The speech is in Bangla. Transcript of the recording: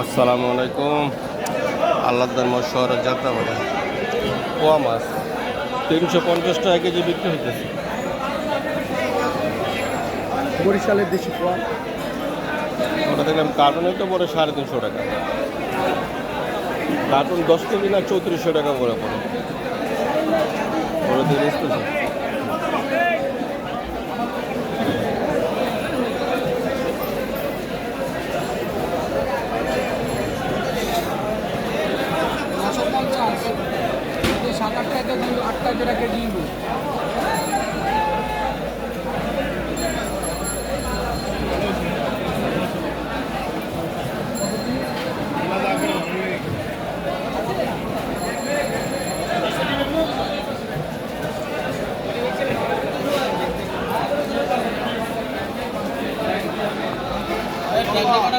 আসসালামু আলাইকুম। আল্লাহর শহরের যাত্রা বাজার পোয়া মাছ 350 টাকা কেজি বিক্রি হইতেছে। বরিশালের দেশি পোয়া ওটা দেখলাম কার্টুন তো পরে 350 টাকা, কার্টুন 10 কেজি না 3400 টাকা করে পড়ে। ওরা দিয়ে বেচতেছে। সাত আট টাকা কেজি, 8 টাকা কেজি।